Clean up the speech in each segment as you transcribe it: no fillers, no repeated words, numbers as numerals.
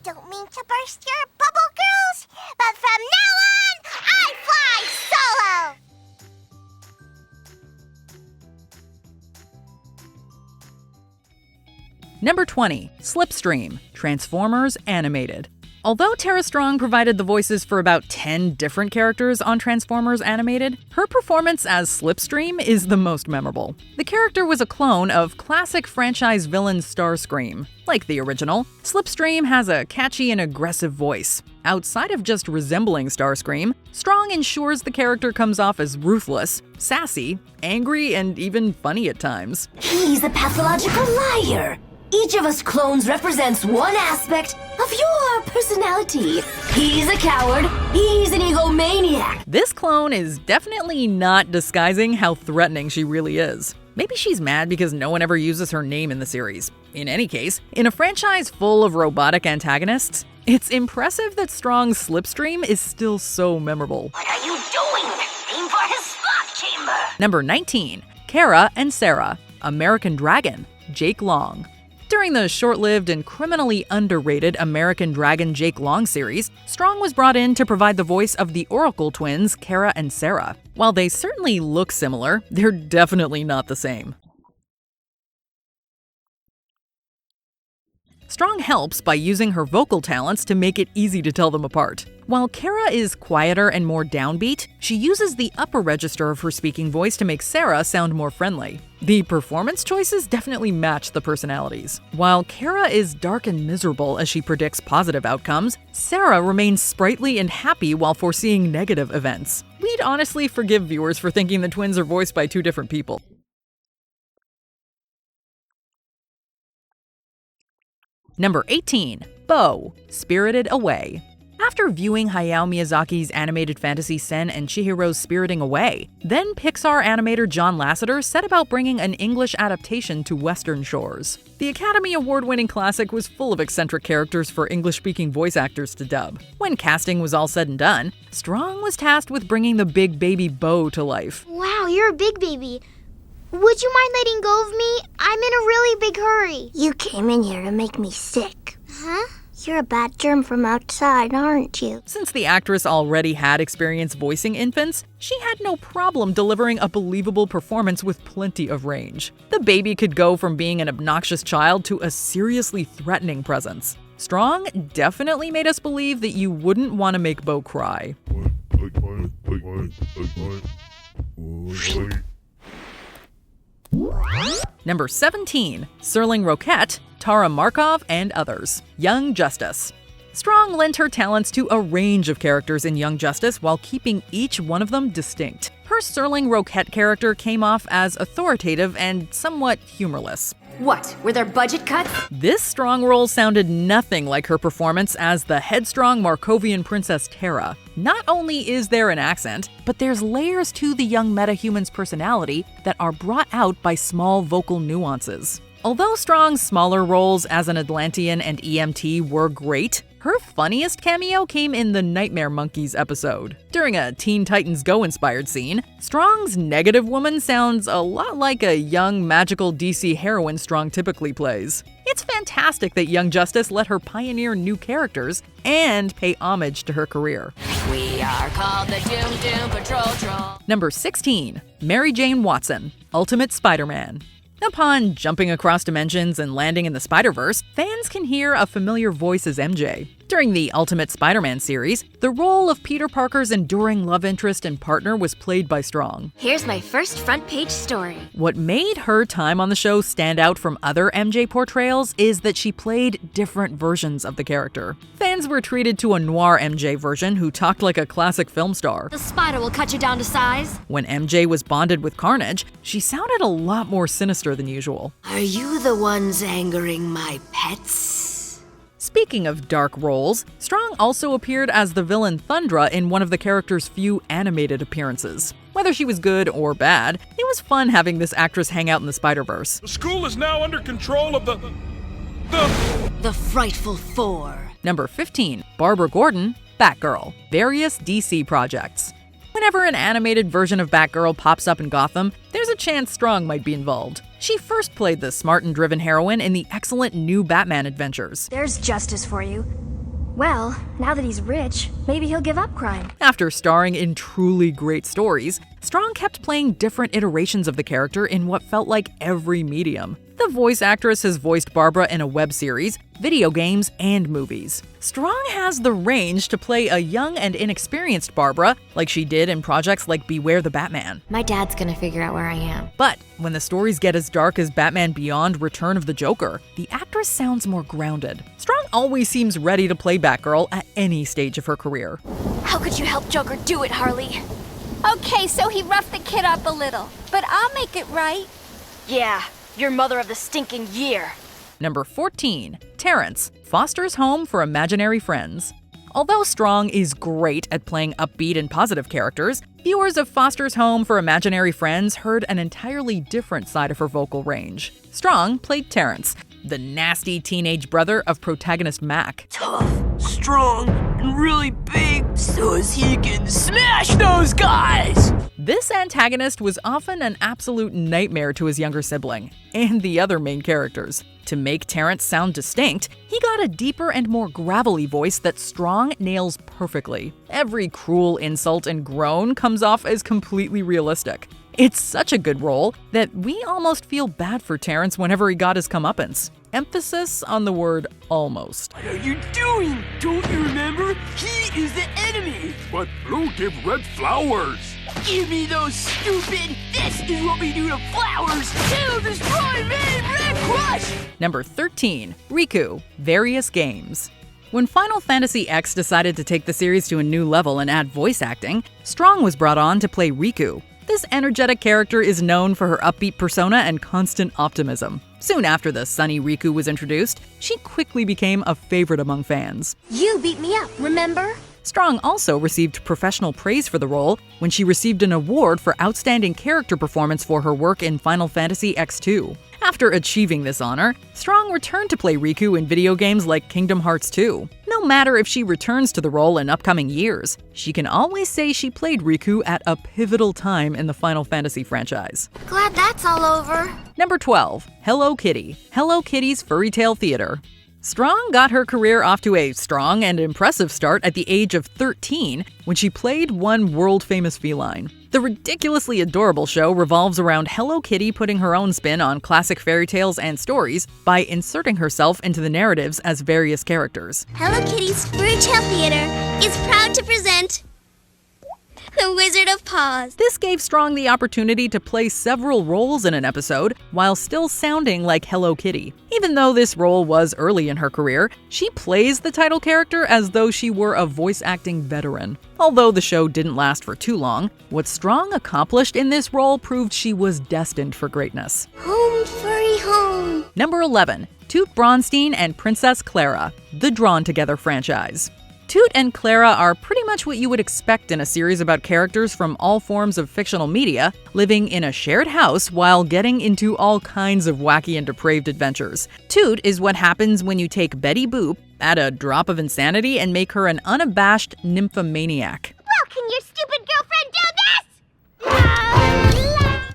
don't mean to burst your bubble, girls, but from now on, I fly solo! Number 20. Slipstream, Transformers Animated. Although Tara Strong provided the voices for about 10 different characters on Transformers Animated, her performance as Slipstream is the most memorable. The character was a clone of classic franchise villain Starscream. Like the original, Slipstream has a catchy and aggressive voice. Outside of just resembling Starscream, Strong ensures the character comes off as ruthless, sassy, angry, and even funny at times. He's a pathological liar! Each of us clones represents one aspect of your personality. He's a coward, he's an egomaniac. This clone is definitely not disguising how threatening she really is. Maybe she's mad because no one ever uses her name in the series. In any case, in a franchise full of robotic antagonists, it's impressive that Strong's Slipstream is still so memorable. What are you doing? Aim for his slot chamber! Number 19. Clara and Sarah, American Dragon, Jake Long. During the short-lived and criminally underrated American Dragon Jake Long series, Strong was brought in to provide the voice of the Oracle twins, Kara and Sarah. While they certainly look similar, they're definitely not the same. Strong helps by using her vocal talents to make it easy to tell them apart. While Kara is quieter and more downbeat, she uses the upper register of her speaking voice to make Sarah sound more friendly. The performance choices definitely match the personalities. While Kara is dark and miserable as she predicts positive outcomes, Sarah remains sprightly and happy while foreseeing negative events. We'd honestly forgive viewers for thinking the twins are voiced by two different people. Number 18. Bo, Spirited Away. After viewing Hayao Miyazaki's animated fantasy Sen and Chihiro's Spiriting Away, then Pixar animator John Lasseter set about bringing an English adaptation to Western shores. The Academy Award-winning classic was full of eccentric characters for English-speaking voice actors to dub. When casting was all said and done, Strong was tasked with bringing the big baby Bo to life. Wow, you're a big baby. Would you mind letting go of me? I'm in a really big hurry. You came in here to make me sick. Huh? You're a bad germ from outside, aren't you? Since the actress already had experience voicing infants, she had no problem delivering a believable performance with plenty of range. The baby could go from being an obnoxious child to a seriously threatening presence. Strong definitely made us believe that you wouldn't want to make Bo cry. Number 17. Serling Roette, Tara Markov, and others. Young Justice. Strong lent her talents to a range of characters in Young Justice while keeping each one of them distinct. Her Serling Roette character came off as authoritative and somewhat humorless. What? Were there budget cuts? This Strong role sounded nothing like her performance as the headstrong Markovian princess Tara. Not only is there an accent, but there's layers to the young metahuman's personality that are brought out by small vocal nuances. Although Strong's smaller roles as an Atlantean and EMT were great, her funniest cameo came in the Nightmare Monkeys episode. During a Teen Titans Go-inspired scene, Strong's negative woman sounds a lot like a young, magical DC heroine Strong typically plays. It's fantastic that Young Justice let her pioneer new characters and pay homage to her career. We are called the Doom Doom Patrol. Number 16. Mary Jane Watson, Ultimate Spider-Man. Upon jumping across dimensions and landing in the Spider-Verse, fans can hear a familiar voice as MJ. During the Ultimate Spider-Man series, the role of Peter Parker's enduring love interest and partner was played by Strong. Here's my first front page story. What made her time on the show stand out from other MJ portrayals is that she played different versions of the character. Fans were treated to a noir MJ version who talked like a classic film star. The spider will cut you down to size. When MJ was bonded with Carnage, she sounded a lot more sinister than usual. Are you the ones angering my pets? Speaking of dark roles, Strong also appeared as the villain Thundra in one of the character's few animated appearances. Whether she was good or bad, it was fun having this actress hang out in the Spider-Verse. The school is now under control of The Frightful Four. Number 15. Barbara Gordon, Batgirl. Various DC projects. Whenever an animated version of Batgirl pops up in Gotham, there's a chance Strong might be involved. She first played the smart and driven heroine in the excellent New Batman adventures. There's justice for you. Well, now that he's rich, maybe he'll give up crime. After starring in truly great stories, Strong kept playing different iterations of the character in what felt like every medium. The voice actress has voiced Barbara in a web series, video games, and movies. Strong has the range to play a young and inexperienced Barbara, like she did in projects like Beware the Batman. My dad's gonna figure out where I am. But when the stories get as dark as Batman Beyond: Return of the Joker, the actress sounds more grounded. Strong always seems ready to play Batgirl at any stage of her career. How could you help Joker do it, Harley? Okay, so he roughed the kid up a little, but I'll make it right. Yeah, you're mother of the stinking year. Number 14, Terrence, Foster's Home for Imaginary Friends. Although Strong is great at playing upbeat and positive characters, viewers of Foster's Home for Imaginary Friends heard an entirely different side of her vocal range. Strong played Terrence, the nasty teenage brother of protagonist Mac. Tough, strong, and really big so as he can smash those guys! This antagonist was often an absolute nightmare to his younger sibling, and the other main characters. To make Terrence sound distinct, he got a deeper and more gravelly voice that Strong nails perfectly. Every cruel insult and groan comes off as completely realistic. It's such a good role that we almost feel bad for Terrence whenever he got his comeuppance. Emphasis on the word almost. What are you doing? Don't you remember? He is the enemy! But blue give red flowers. Give me those stupid! This is what we do to flowers! It'll destroy me! Red Crush! Number 13, Riku, Various Games. When Final Fantasy X decided to take the series to a new level and add voice acting, Strong was brought on to play Riku. This energetic character is known for her upbeat persona and constant optimism. Soon after the sunny Riku was introduced, she quickly became a favorite among fans. You beat me up, remember? Strong also received professional praise for the role when she received an award for outstanding character performance for her work in Final Fantasy X2. After achieving this honor, Strong returned to play Riku in video games like Kingdom Hearts 2. No matter if she returns to the role in upcoming years, she can always say she played Riku at a pivotal time in the Final Fantasy franchise. Glad that's all over. Number 12, Hello Kitty, Hello Kitty's Fairy Tale Theater. Strong got her career off to a strong and impressive start at the age of 13 when she played one world-famous feline. The ridiculously adorable show revolves around Hello Kitty putting her own spin on classic fairy tales and stories by inserting herself into the narratives as various characters. Hello Kitty's Fairy Tale Theater is proud to present The Wizard of Paws. This gave Strong the opportunity to play several roles in an episode while still sounding like Hello Kitty. Even though this role was early in her career, she plays the title character as though she were a voice acting veteran. Although the show didn't last for too long, what Strong accomplished in this role proved she was destined for greatness. Home, furry home. Number 11, Toot Bronstein and Princess Clara, the Drawn Together franchise. Toot and Clara are pretty much what you would expect in a series about characters from all forms of fictional media living in a shared house while getting into all kinds of wacky and depraved adventures. Toot is what happens when you take Betty Boop, add a drop of insanity, and make her an unabashed nymphomaniac. Well, can your stupid girlfriend do this?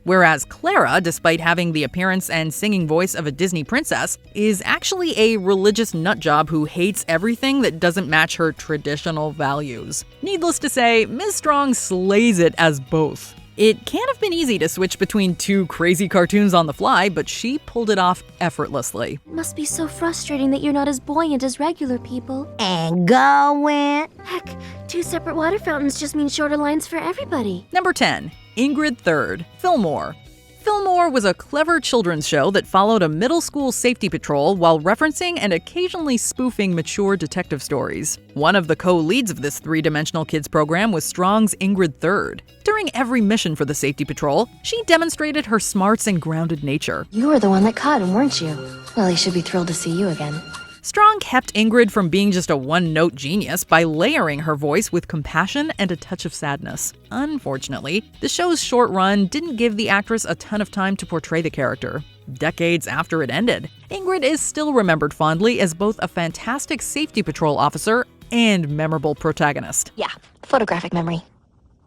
Whereas Clara, despite having the appearance and singing voice of a Disney princess, is actually a religious nutjob who hates everything that doesn't match her traditional values. Needless to say, Ms. Strong slays it as both. It can't have been easy to switch between two crazy cartoons on the fly, but she pulled it off effortlessly. Must be so frustrating that you're not as buoyant as regular people. And going. Heck, 2 separate water fountains just mean shorter lines for everybody. Number 10, Ingred Third, Fillmore. Fillmore was a clever children's show that followed a middle school safety patrol while referencing and occasionally spoofing mature detective stories. One of the co-leads of this three-dimensional kids program was Strong's Ingrid Third. During every mission for the safety patrol, she demonstrated her smarts and grounded nature. You were the one that caught him, weren't you? Well, he should be thrilled to see you again. Strong kept Ingrid from being just a one-note genius by layering her voice with compassion and a touch of sadness. Unfortunately, the show's short run didn't give the actress a ton of time to portray the character. Decades after it ended, Ingrid is still remembered fondly as both a fantastic safety patrol officer and memorable protagonist. Yeah, photographic memory.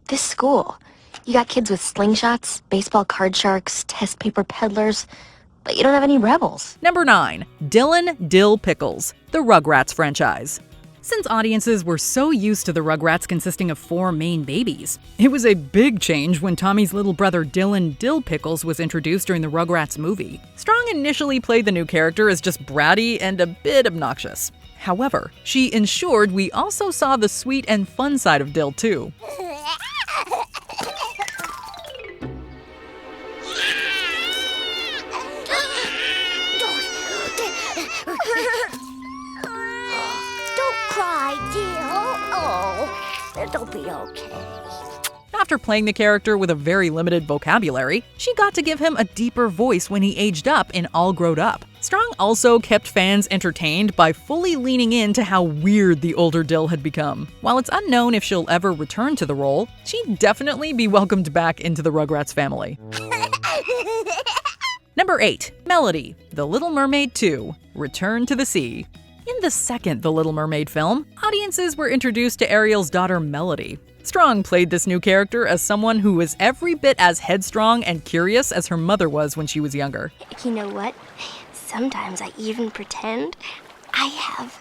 This school, you got kids with slingshots, baseball card sharks, test paper peddlers, but you don't have any rebels. Number 9, Dill Pickles, the Rugrats franchise. since audiences were so used to the Rugrats consisting of 4 main babies. It was a big change when Tommy's little brother Dylan Dill Pickles was introduced during the Rugrats movie. Strong initially played the new character as just bratty and a bit obnoxious. However, she ensured we also saw the sweet and fun side of Dill too. Don't cry, Dill. Oh, it'll be okay. After playing the character with a very limited vocabulary, she got to give him a deeper voice when he aged up in All Growed Up. Strong also kept fans entertained by fully leaning into how weird the older Dill had become. While it's unknown if she'll ever return to the role, she'd definitely be welcomed back into the Rugrats family. Number 8. Melody, The Little Mermaid 2, Return to the Sea. In the second The Little Mermaid film, audiences were introduced to Ariel's daughter Melody. Strong played this new character as someone who was every bit as headstrong and curious as her mother was when she was younger. You know what? Sometimes I even pretend I have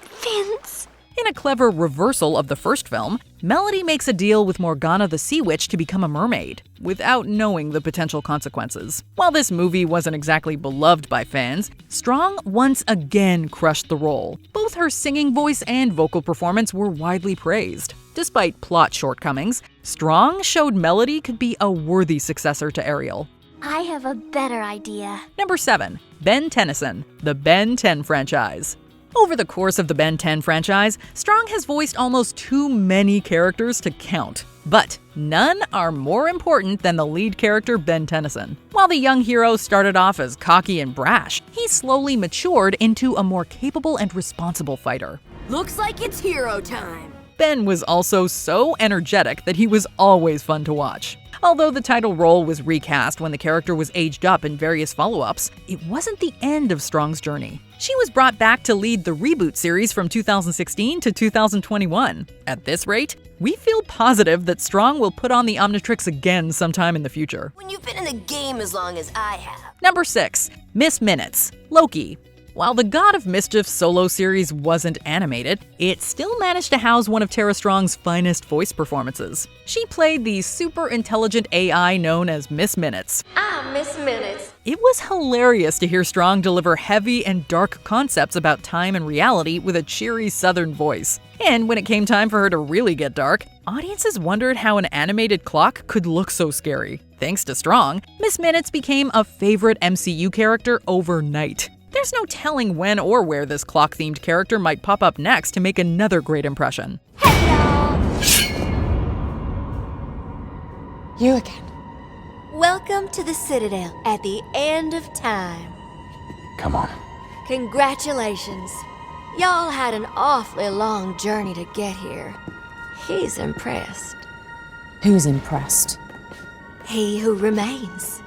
fins. In a clever reversal of the first film, Melody makes a deal with Morgana the Sea Witch to become a mermaid, without knowing the potential consequences. While this movie wasn't exactly beloved by fans, Strong once again crushed the role. Both her singing voice and vocal performance were widely praised. Despite plot shortcomings, Strong showed Melody could be a worthy successor to Ariel. I have a better idea. Number 7. Ben Tennyson, The Ben 10 Franchise. Over the course of the Ben 10 franchise, Strong has voiced almost too many characters to count. But none are more important than the lead character Ben Tennyson. While the young hero started off as cocky and brash, he slowly matured into a more capable and responsible fighter. Looks like it's hero time. Ben was also so energetic that he was always fun to watch. Although the title role was recast when the character was aged up in various follow-ups, it wasn't the end of Strong's journey. She was brought back to lead the reboot series from 2016 to 2021. At this rate, we feel positive that Strong will put on the Omnitrix again sometime in the future. When you've been in the game as long as I have. Number 6. Miss Minutes, Loki. While the God of Mischief solo series wasn't animated, it still managed to house one of Tara Strong's finest voice performances. She played the super intelligent AI known as Miss Minutes. Miss Minutes. It was hilarious to hear Strong deliver heavy and dark concepts about time and reality with a cheery southern voice. And when it came time for her to really get dark, audiences wondered how an animated clock could look so scary. Thanks to Strong, Miss Minutes became a favorite MCU character overnight. There's no telling when or where this clock-themed character might pop up next to make another great impression. You again. Welcome to the Citadel at the end of time. Come on. Congratulations. Y'all had an awfully long journey to get here. He's impressed. Who's impressed? He who remains.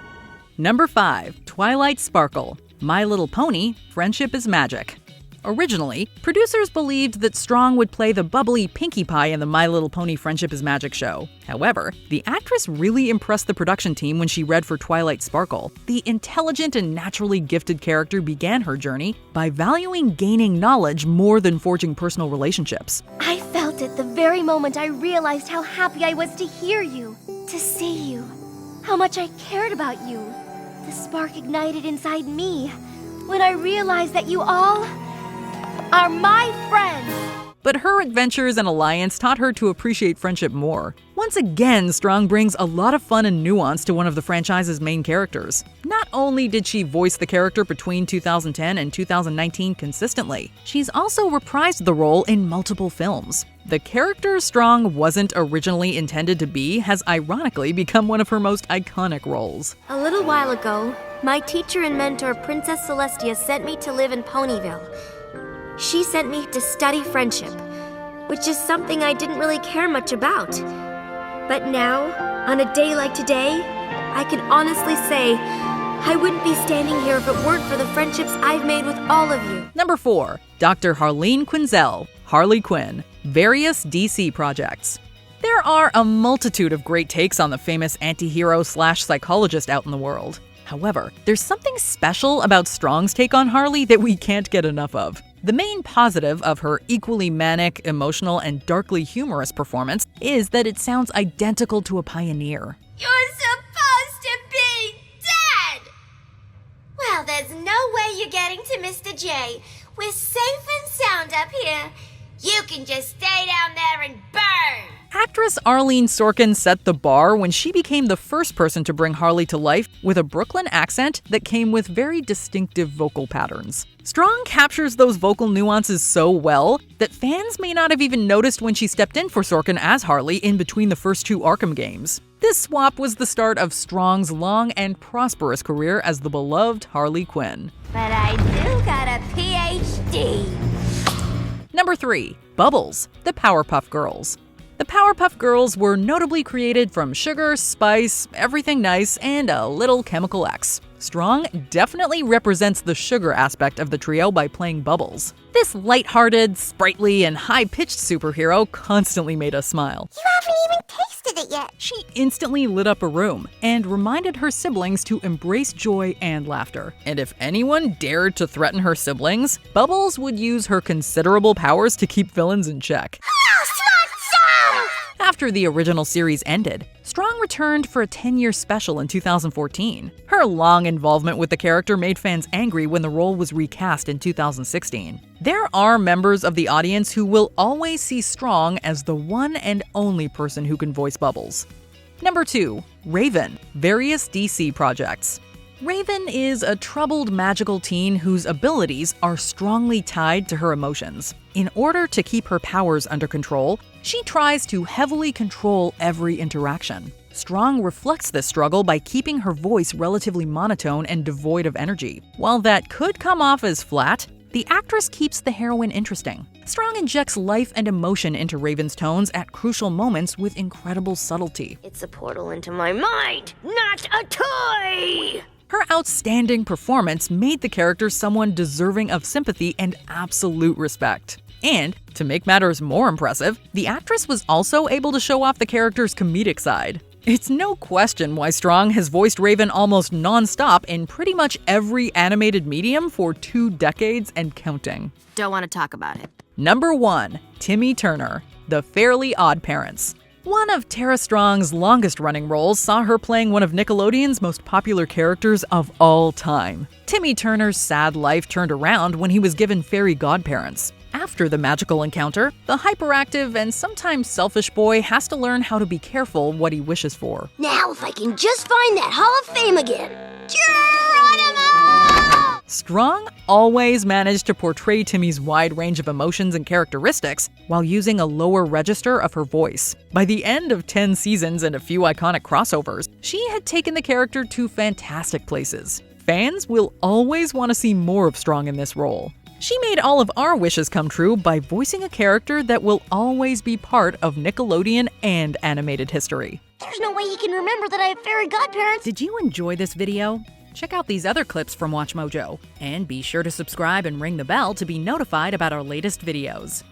Number 5. Twilight Sparkle, My Little Pony, Friendship is Magic. Originally, producers believed that Strong would play the bubbly Pinkie Pie in the My Little Pony Friendship is Magic show. However, the actress really impressed the production team when she read for Twilight Sparkle. The intelligent and naturally gifted character began her journey by valuing gaining knowledge more than forging personal relationships. I felt it the very moment I realized how happy I was to hear you, to see you, how much I cared about you. The spark ignited inside me when I realized that you all are my friends. But her adventures and alliance taught her to appreciate friendship more. Once again, Strong brings a lot of fun and nuance to one of the franchise's main characters. Not only did she voice the character between 2010 and 2019 consistently, she's also reprised the role in multiple films. The character Strong wasn't originally intended to be has ironically become one of her most iconic roles. A little while ago, my teacher and mentor, Princess Celestia, sent me to live in Ponyville. She sent me to study friendship, which is something I didn't really care much about. But now, on a day like today, I can honestly say I wouldn't be standing here if it weren't for the friendships I've made with all of you. Number 4. Dr. Harleen Quinzel, Harley Quinn, Various DC Projects. There are a multitude of great takes on the famous anti-hero/psychologist out in the world. However, there's something special about Strong's take on Harley that we can't get enough of. The main positive of her equally manic, emotional, and darkly humorous performance is that it sounds identical to a pioneer. You're supposed to be dead! Well, there's no way you're getting to Mr. J. We're safe and sound up here. You can just stay down there and burn! Actress Arlene Sorkin set the bar when she became the first person to bring Harley to life with a Brooklyn accent that came with very distinctive vocal patterns. Strong captures those vocal nuances so well that fans may not have even noticed when she stepped in for Sorkin as Harley in between the first two Arkham games. This swap was the start of Strong's long and prosperous career as the beloved Harley Quinn. But I do got a PhD. Number 3. Bubbles, the Powerpuff Girls. The Powerpuff Girls were notably created from sugar, spice, everything nice, and a little chemical X. Strong definitely represents the sugar aspect of the trio by playing Bubbles. This lighthearted, sprightly, and high-pitched superhero constantly made us smile. You haven't even tasted it yet. She instantly lit up a room and reminded her siblings to embrace joy and laughter. And if anyone dared to threaten her siblings, Bubbles would use her considerable powers to keep villains in check. After the original series ended, Strong returned for a 10-year special in 2014. Her long involvement with the character made fans angry when the role was recast in 2016. There are members of the audience who will always see Strong as the one and only person who can voice Bubbles. Number 2. Raven, various DC projects. Raven is a troubled magical teen whose abilities are strongly tied to her emotions. In order to keep her powers under control, she tries to heavily control every interaction. Strong reflects this struggle by keeping her voice relatively monotone and devoid of energy. While that could come off as flat, the actress keeps the heroine interesting. Strong injects life and emotion into Raven's tones at crucial moments with incredible subtlety. It's a portal into my mind, not a toy! Her outstanding performance made the character someone deserving of sympathy and absolute respect. And, to make matters more impressive, the actress was also able to show off the character's comedic side. It's no question why Strong has voiced Raven almost non-stop in pretty much every animated medium for 2 decades and counting. Don't want to talk about it. Number 1. Timmy Turner, the Fairly OddParents. One of Tara Strong's longest-running roles saw her playing one of Nickelodeon's most popular characters of all time. Timmy Turner's sad life turned around when he was given fairy godparents. After the magical encounter, the hyperactive and sometimes selfish boy has to learn how to be careful what he wishes for. Now if I can just find that Hall of Fame again. Geronimo! Strong always managed to portray Timmy's wide range of emotions and characteristics while using a lower register of her voice. By the end of 10 seasons and a few iconic crossovers, she had taken the character to fantastic places. Fans will always want to see more of Strong in this role. She made all of our wishes come true by voicing a character that will always be part of Nickelodeon and animated history. There's no way he can remember that I have fairy godparents. Did you enjoy this video? Check out these other clips from WatchMojo, and be sure to subscribe and ring the bell to be notified about our latest videos.